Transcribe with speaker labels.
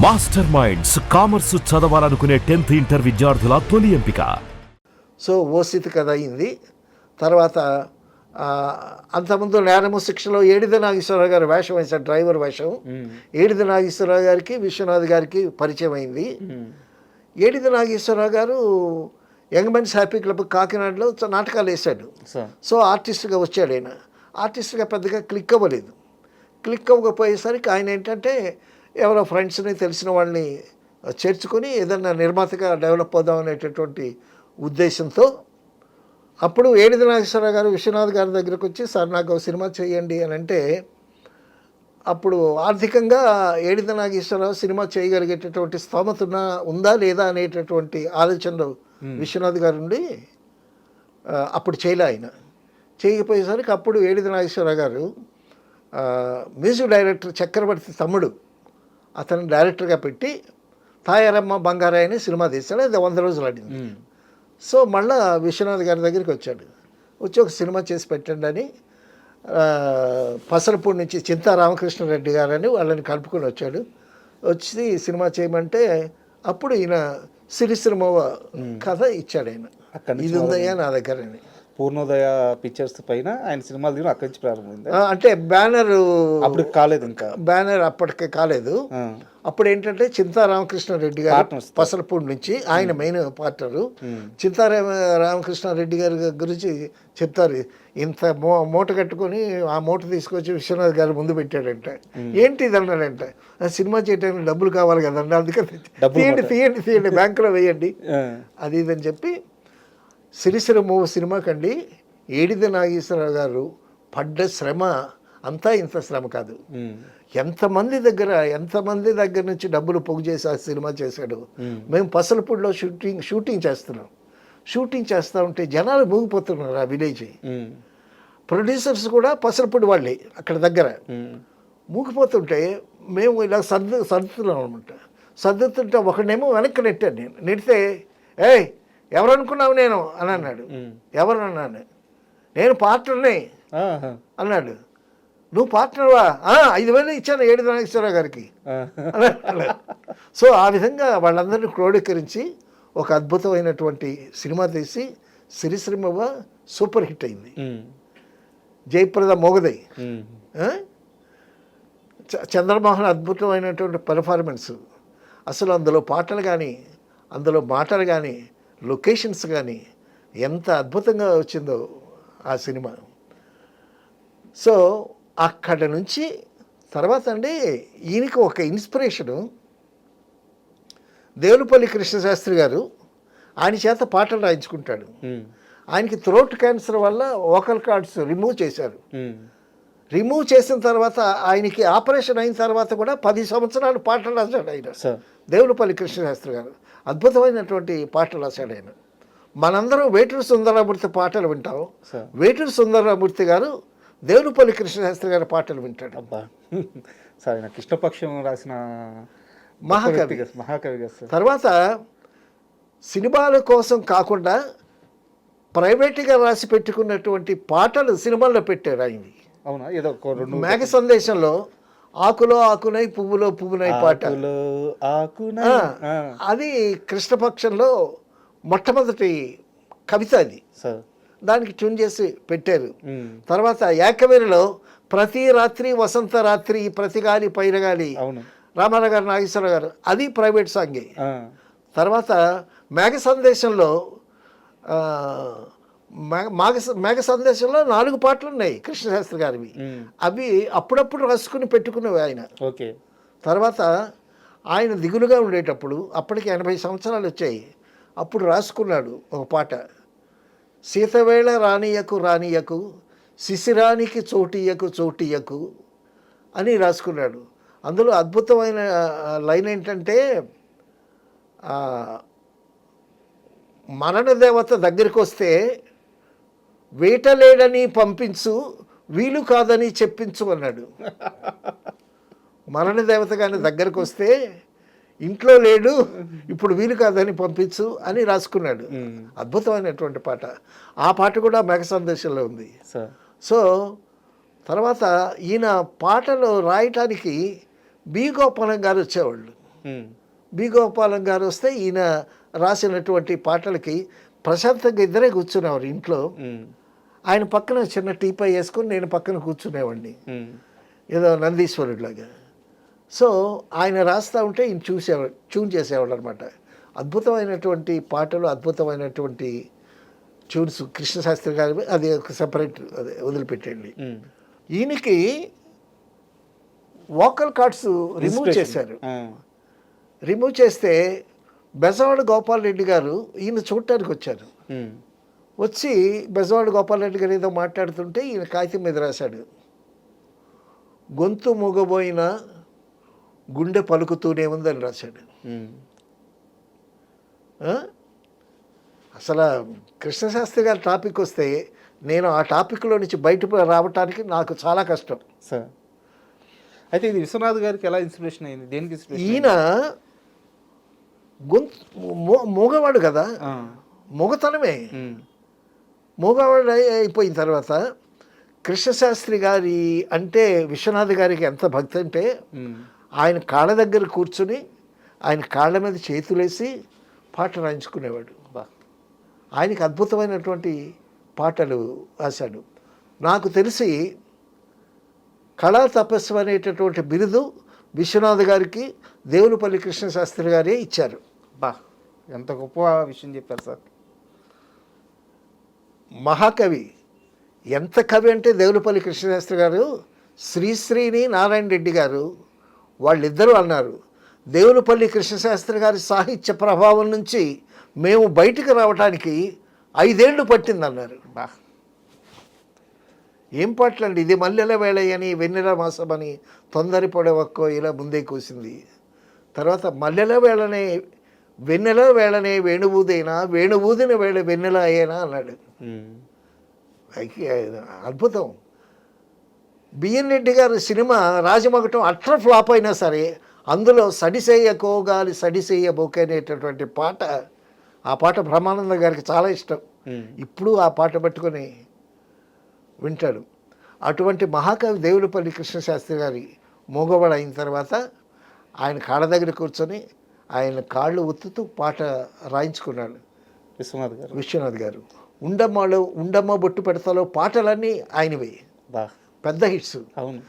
Speaker 1: Master minds commerce చదవాలనుకునే 10th inter విద్యార్థుల తొలి ఎంపిక.
Speaker 2: సో ఓసిత్ కథ అయింది. తర్వాత అంతకుముందు నేరము శిక్షలో ఏడిద నాగేశ్వరరావు గారు వేషం వేశారు, డ్రైవర్ వేషం. ఏడిద నాగేశ్వరరావు గారికి విశ్వనాథ్ గారికి పరిచయం అయింది. ఏడిద నాగేశ్వరరావు గారు యంగ్ మెన్స్ హ్యాపీ క్లబ్ కాకినాడలో నాటకాలు వేశాడు. సో ఆర్టిస్ట్గా వచ్చాడు ఆయన. ఆర్టిస్ట్గా పెద్దగా క్లిక్ అవ్వలేదు. క్లిక్ అవ్వకపోయేసరికి ఆయన ఏంటంటే ఎవరో ఫ్రెండ్స్ని తెలిసిన వాళ్ళని చేర్చుకొని ఏదన్నా నిర్మాతగా డెవలప్ అవుదాం అనేటటువంటి ఉద్దేశంతో అప్పుడు ఏడిద నాగేశ్వరరావు గారు విశ్వనాథ్ గారి దగ్గరకు వచ్చి, సార్ నాకు సినిమా చేయండి అని అంటే, అప్పుడు ఆర్థికంగా ఏడిద నాగేశ్వరరావు సినిమా చేయగలిగేటటువంటి స్తోమత ఉందా లేదా అనేటటువంటి ఆలోచనలో విశ్వనాథ్ గారు ఉండి అప్పుడు చేయలే. ఆయన చేయకపోయేసరికి అప్పుడు ఏడిద నాగేశ్వరరావు గారు మ్యూజిక్ డైరెక్టర్ చక్రవర్తి తమ్ముడు అతను డైరెక్టర్గా పెట్టి తాయారమ్మ బంగారాయ అని సినిమా తీశాడు. అది 100 రోజులు ఆడింది. సో మళ్ళీ విశ్వనాథ్ గారి దగ్గరికి వచ్చాడు. వచ్చి ఒక సినిమా చేసి పెట్టండి అని పసలపూడి నుంచి చింతా రామకృష్ణారెడ్డి గారని వాళ్ళని కలుపుకొని వచ్చాడు. వచ్చి సినిమా చేయమంటే అప్పుడు ఈయన సిరిసిరిమోవ కథ ఇచ్చాడు. ఆయన ఇది ఉందయ్యా నా దగ్గర అని.
Speaker 3: పూర్ణోదయ పిక్చర్స్ పైన ఆయన సినిమాలు తీయడం అక్కడి నుంచి ప్రారంభమైంది.
Speaker 2: అంటే బ్యానర్
Speaker 3: అప్పుడు కాలేదు, ఇంకా
Speaker 2: బ్యానర్ అప్పటికే కాలేదు. అప్పుడు ఏంటంటే చింతా రామకృష్ణారెడ్డి గారు పసలపూడి నుంచి ఆయన మెయిన్ పార్టరు. చింతా రామకృష్ణారెడ్డి గారి గురించి చెప్తారు. ఇంత మూట కట్టుకొని ఆ మూట తీసుకొచ్చి విశ్వనాథ్ గారు ముందు పెట్టాడంట. ఏంటి ఇది అన్నాడంట, సినిమా చేయడానికి డబ్బులు కావాలి కదండి, అందుకని తీయండి బ్యాంకులో వేయండి అది ఇదని చెప్పి సిరిసిరిమోవ సినిమాకండి ఏడిద నాగేశ్వరరావు గారు పడ్డ శ్రమ అంతా ఇంత శ్రమ కాదు. ఎంతమంది దగ్గర నుంచి డబ్బులు పోగు చేసి ఆ సినిమా చేశాడు. మేము పసలపూడిలో షూటింగ్ చేస్తూ ఉంటే జనాలు మూగిపోతున్నారు ఆ విలేజ్. ప్రొడ్యూసర్స్ కూడా పసలపూడి వాళ్ళే అక్కడ దగ్గర. మూగిపోతుంటే మేము ఇలా సర్దుతున్నాం అనమాట. సర్దుతుంటే ఒకడేమో వెనక్కి నెట్టాను. నేను నెడితే, ఏయ్ ఎవరనుకున్నావు నేను అని అన్నాడు. ఎవరన్నాను, నేను పార్ట్నర్ని అన్నాడు. నువ్వు పార్ట్నర్వా? 5,000 ఇచ్చాను ఏడిద నాగేశ్వరరావు గారికి అన్నాడు. సో ఆ విధంగా వాళ్ళందరినీ క్రోడీకరించి ఒక అద్భుతమైనటువంటి సినిమా తీసి సిరిసిరిమోవ సూపర్ హిట్ అయింది. జయప్రద మోగదై, చంద్రమోహన్ అద్భుతమైనటువంటి పెర్ఫార్మెన్స్. అసలు అందులో పాటలు కానీ, అందులో మాటలు కానీ, లొకేషన్స్ కానీ ఎంత అద్భుతంగా వచ్చిందో ఆ సినిమా. సో అక్కడ నుంచి తర్వాత అండి ఈయనకి ఒక ఇన్స్పిరేషను దేవులపల్లి కృష్ణశాస్త్రి గారు ఆయన చేత పాటలు రాయించుకుంటాడు. ఆయనకి థ్రోట్ క్యాన్సర్ వల్ల వోకల్ కార్డ్స్ రిమూవ్ చేశారు. రిమూవ్ చేసిన తర్వాత ఆయనకి ఆపరేషన్ అయిన తర్వాత కూడా 10 సంవత్సరాలు పాటలు రాశాడు ఆయన. దేవులపల్లి కృష్ణశాస్త్రి గారు అద్భుతమైనటువంటి పాటలు రాశాడు ఆయన. మనందరం వేటూరి సుందరరామూర్తి పాటలు వింటాం. వేటూరి సుందరరామూర్తి గారు దేవులపల్లి కృష్ణశాస్త్రి గారి పాటలు వింటాడు.
Speaker 3: సరే, కృష్ణపక్షం రాసిన మహాకవి.
Speaker 2: తర్వాత సినిమాల కోసం కాకుండా ప్రైవేట్గా రాసి పెట్టుకున్నటువంటి పాటలు సినిమాల్లో పెట్టారు ఆయన.
Speaker 3: అవునా? ఏదో
Speaker 2: మేఘ సందేశంలో ఆకులో ఆకునై పువ్వులో పువ్వునై పాట, అది కృష్ణపక్షంలో మొట్టమొదటి కవిత. అది దానికి ట్యూన్ చేసి పెట్టారు. తర్వాత ఏకవీరలో ప్రతి రాత్రి వసంత రాత్రి ప్రతి గాలి పైరగాలి రామారావు గారు నాగేశ్వరరావు గారు, అది ప్రైవేట్ సాంగే. తర్వాత మేఘ సందేశంలో మేఘ సందేశంలో 4 పాటలు ఉన్నాయి కృష్ణశాస్త్రి గారివి. అవి అప్పుడప్పుడు రాసుకుని పెట్టుకునేవి ఆయన. తర్వాత ఆయన దిగులుగా ఉండేటప్పుడు, అప్పటికి 80 సంవత్సరాలు వచ్చాయి, అప్పుడు రాసుకున్నాడు ఒక పాట. సీతవేళ రానియకు రానియకు శిశిరానికి చోటియకు అని రాసుకున్నాడు. అందులో అద్భుతమైన లైన్ ఏంటంటే, మరణ దేవత దగ్గరికి వస్తే వేటలేడని పంపించు, వీలు కాదని చెప్పించు అన్నాడు. మరణ దేవత కానీ దగ్గరకు వస్తే ఇంట్లో లేడు, ఇప్పుడు వీలు కాదని పంపించు అని రాసుకున్నాడు. అద్భుతమైనటువంటి పాట. ఆ పాట కూడా మేఘ సందేశంలో ఉంది. సో తర్వాత ఈయన పాటలు రాయటానికి బి గోపాలం గారు వచ్చేవాళ్ళు. బి గోపాలం గారు వస్తే ఈయన రాసినటువంటి పాటలకి ప్రశాంతంగా ఇద్దరే కూర్చునేవారు ఇంట్లో. ఆయన పక్కన చిన్న టీపై వేసుకొని నేను పక్కన కూర్చునేవాడిని, ఏదో నందీశ్వరుడిలాగా. సో ఆయన రాస్తూ ఉంటే ఈయన ట్యూన్ చేసేవాడు అనమాట. అద్భుతమైనటువంటి పాటలు, అద్భుతమైనటువంటి ట్యూన్స్. కృష్ణశాస్త్రి గారి అది ఒక సపరేట్, అదే వదిలిపెట్టండి. ఈయనకి వోకల్ కార్డ్స్ రిమూవ్ చేశారు. రిమూవ్ చేస్తే బెజవాడ గోపాల్ రెడ్డి గారు ఈయన చూడటానికి వచ్చారు. వచ్చి బెజవాడ గోపాల్ రెడ్డి గారు ఏదో మాట్లాడుతుంటే ఈయన కాగితం మీద రాశాడు, గొంతు మూగబోయిన గుండె పలుకుతూనే ఉందని రాశాడు. అసలు కృష్ణశాస్త్రి గారి టాపిక్ వస్తే నేను ఆ టాపిక్లో నుంచి బయట రావటానికి నాకు చాలా కష్టం
Speaker 3: సార్. అయితే ఇది విశ్వనాథ్ గారికి ఎలా ఇన్స్పిరేషన్ అయింది? దేనికి ఇన్స్పిరేషన్?
Speaker 2: ఈయన గొంతు మూగవాడు కదా, మూగతనమే. మూగవాడు అయిపోయిన తర్వాత కృష్ణశాస్త్రి గారి అంటే విశ్వనాథ్ గారికి ఎంత భక్తి అంటే ఆయన కాళ్ళ దగ్గర కూర్చుని ఆయన కాళ్ళ మీద చేతులేసి పాట రాయించుకునేవాడు. ఆయనకి అద్భుతమైనటువంటి పాటలు రాశాడు. నాకు తెలిసి కళా తపస్సు అనేటటువంటి బిరుదు విశ్వనాథ్ గారికి దేవులపల్లి కృష్ణశాస్త్రి గారే ఇచ్చారు.
Speaker 3: ఎంత గొప్ప విషయం చెప్పారు సార్.
Speaker 2: మహాకవి, ఎంత కవి అంటే దేవులపల్లి కృష్ణశాస్త్రి గారు, శ్రీశ్రీని నారాయణ రెడ్డి గారు వాళ్ళిద్దరూ అన్నారు, దేవులపల్లి కృష్ణశాస్త్రి గారి సాహిత్య ప్రభావం నుంచి మేము బయటికి రావడానికి 5 ఏళ్ళు పట్టిందన్నారు. ఏం పాటలండి ఇది, మల్లెల వేళయని వెన్నెల మాసమని తొందరపడే ఒక్కో ఇలా ముందే కూసింది. తర్వాత మల్లెల వేళనే వెన్నెల వేళనే వేణువూదైనా వేణువూదిన వేళ వెన్నెల అయ్యేనా అన్నాడు. అద్భుతం. బిఎన్ రెడ్డి గారి సినిమా రాజమగటం అట్ర ఫ్లాప్ అయినా సరే అందులో సడిసేయ కోగాలి సడిసేయ బొకే అనేటటువంటి పాట, ఆ పాట బ్రహ్మానంద గారికి చాలా ఇష్టం. ఇప్పుడు ఆ పాట పట్టుకొని వింటాడు. అటువంటి మహాకవి దేవులపల్లి కృష్ణశాస్త్రి గారి మూగవాడు అయిన తర్వాత ఆయన కాళ్ళ దగ్గర కూర్చొని ఆయన కాళ్ళు ఉత్తుతూ పాట రాయించుకున్నాడు విశ్వనాథ్ గారు. ఉండమ్మలో ఉండమ్మ బొట్టు పెడతాలో పాటలన్నీ ఆయనవే, పెద్ద హిట్స్.
Speaker 3: అవును.